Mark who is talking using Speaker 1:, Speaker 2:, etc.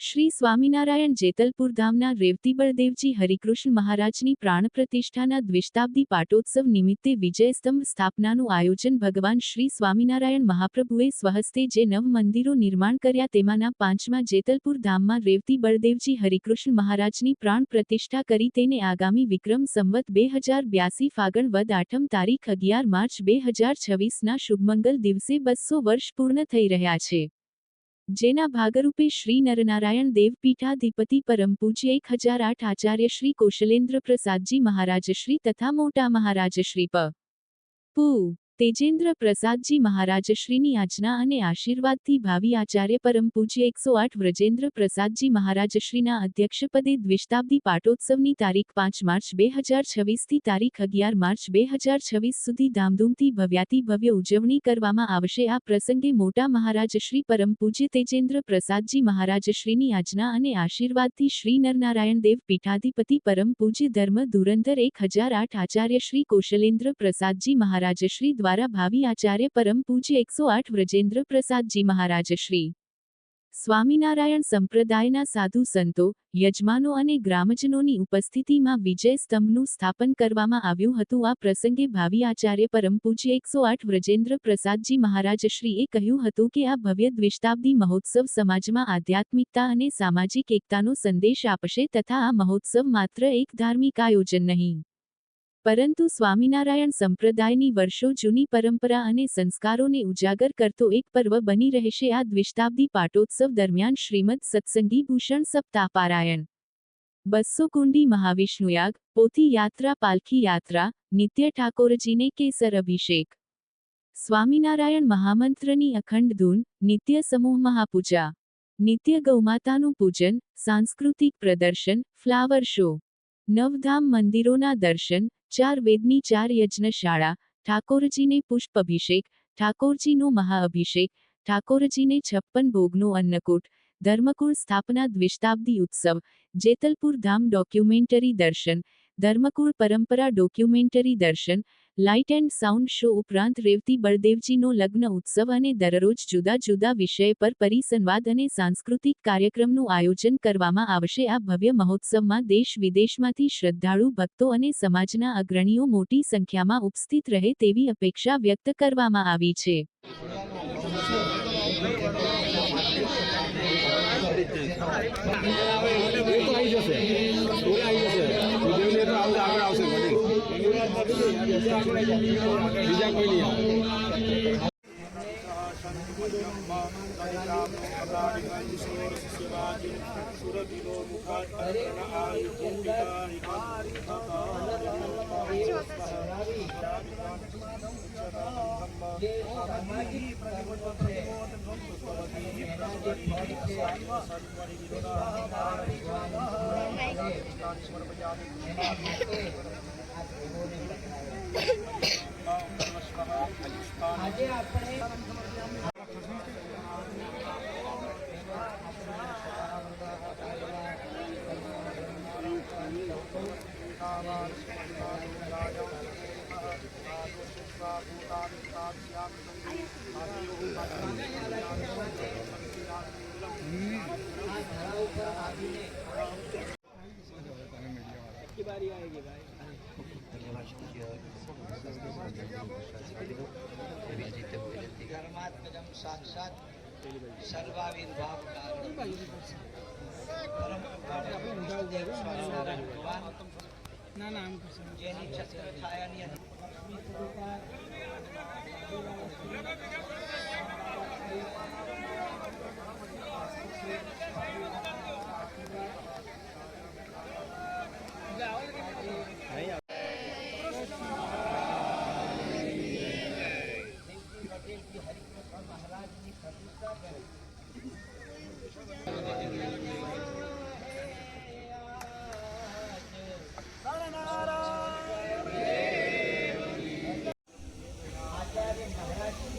Speaker 1: શ્રી સ્વામિનારાયણ જેતલપુર ધામના રેવતી બળદેવજી હરિકૃષ્ણ મહારાજની પ્રાણ પ્રતિષ્ઠાના દ્વિશતાબ્દી પાટોત્સવ નિમિત્તે વિજયસ્તંભ સ્થાપનાનું આયોજન ભગવાન શ્રી સ્વામિનારાયણ મહાપ્રભુએ સ્વહસ્તે જે નવ મંદિરો નિર્માણ કર્યા તેમાંના પાંચમાં જેતલપુર ધામમાં રેવતી બળદેવજી હરિકૃષ્ણ મહારાજની પ્રાણ પ્રતિષ્ઠા કરી તેને આગામી વિક્રમ સંવત 2082 ફાગણ વદ આઠમ તારીખ 11 માર્ચ 2026ના શુભમંગલ દિવસે 200 વર્ષ પૂર્ણ થઈ રહ્યા છે। જેના ભાગરૂપે શ્રી નરનારાયણ દેવ પીઠાધિપતિ પરમ પૂજ્ય 1008 આચાર્ય શ્રી કૌશલેન્દ્ર પ્રસાદજી મહારાજશ્રી તથા મોટા મહારાજશ્રી પુ તેજેન્દ્ર પ્રસાદજી મહારાજશ્રીની આજ્ઞા અને આશીર્વાદથી ભાવિ આચાર્ય પરમ પૂજ્ય 108 વ્રજેન્દ્ર પ્રસાદજી મહારાજશ્રીના અધ્યક્ષપદે દ્વિશતાબ્દી પાટોત્સવની તારીખ 5 માર્ચ 2026 થી તારીખ 11 માર્ચ 2026 સુધી ધામધૂમથી ભવ્યાતિ ભવ્ય ઉજવણી કરવામાં આવશે। આ પ્રસંગે મોટા મહારાજશ્રી પરમ પૂજ્ય તેજેન્દ્ર પ્રસાદજી મહારાજશ્રીની આજ્ઞા અને આશીર્વાદથી શ્રી નરનારાયણ દેવ પીઠાધિપતિ પરમ પૂજ્ય ધર્મ ધુરંધર 1008 આચાર્ય શ્રી કૌશલેન્દ્ર પ્રસાદજી મહારાજશ્રી દ્વારા ભાવિ આચાર્ય પરમ પૂજ્ય 108 વ્રજેન્દ્ર પ્રસાદજી મહારાજશ્રી સ્વામિનારાયણ સંપ્રદાયના સાધુ સંતો યજમાનો અને ગ્રામજનોની ઉપસ્થિતિમાં વિજય સ્તંભનું સ્થાપન કરવામાં આવ્યું હતું। આ પ્રસંગે ભાવિ આચાર્ય પરમ પૂજ્ય 108 વ્રજેન્દ્ર પ્રસાદજી મહારાજશ્રીએ કહ્યું હતું કે આ ભવ્ય દ્વિશતાબ્દી મહોત્સવ સમાજમાં આધ્યાત્મિકતા અને સામાજિક એકતાનો સંદેશ આપશે તથા આ મહોત્સવ માત્ર એક ધાર્મિક આયોજન નહીં પરંતુ સ્વામિનારાયણ સંપ્રદાયની વર્ષો જૂની પરંપરા અને સંસ્કારોને ઉજાગર કરતો એક પર્વ બની રહેશે। આ દ્વિશતાબ્દી પાટોત્સવ દરમિયાન શ્રીમદ સત્સંગી ભૂષણ સપ્તાહ પારાયણ 200 કુંડી મહાવિષ્ણુયાગ પોથી યાત્રા પાલખી યાત્રા નિત્ય ઠાકોરજીને કેસર અભિષેક સ્વામિનારાયણ મહામંત્રની અખંડ ધૂન નિત્ય સમૂહ મહાપૂજા નિત્ય ગૌમાતાનું પૂજન સાંસ્કૃતિક પ્રદર્શન ફ્લાવર શો નવધામ મંદિરોના દર્શન 4 વેદની 4 યજ્ઞશાળા ઠાકોરજીને પુષ્પાભિષેક ઠાકોરજીનો મહાઅભિષેક ઠાકોરજીને 56 ભોગનો અન્નકૂટ ધર્મકુળ સ્થાપના દ્વિશતાબ્દી ઉત્સવ જેતલપુર ધામ ડોક્યુમેન્ટરી દર્શન ધર્મકુળ પરંપરા ડોક્યુમેન્ટરી દર્શન લાઇટ એન્ડ સાઉન્ડ શો ઉપરાંત રેવતી બળદેવજીનો લગ્ન ઉત્સવ અને દરરોજ જુદા જુદા વિષય પર પરિસંવાદ અને સાંસ્કૃતિક કાર્યક્રમનું આયોજન કરવામાં આવશે। આ ભવ્ય મહોત્સવમાં દેશ વિદેશમાંથી શ્રદ્ધાળુ ભક્તો અને સમાજના અગ્રણીઓ મોટી સંખ્યામાં ઉપસ્થિત રહે તેવી અપેક્ષા વ્યક્ત કરવામાં આવી છે।
Speaker 2: બીજા કોઈ નહીં આજે આપણે की बारी आएगी भाई धर्मात्मजम साक्षात सर्वाविर्भाव भगवान जेनी छत्र छायानी महाराज की प्रतिष्ठा आचार्य महाराज की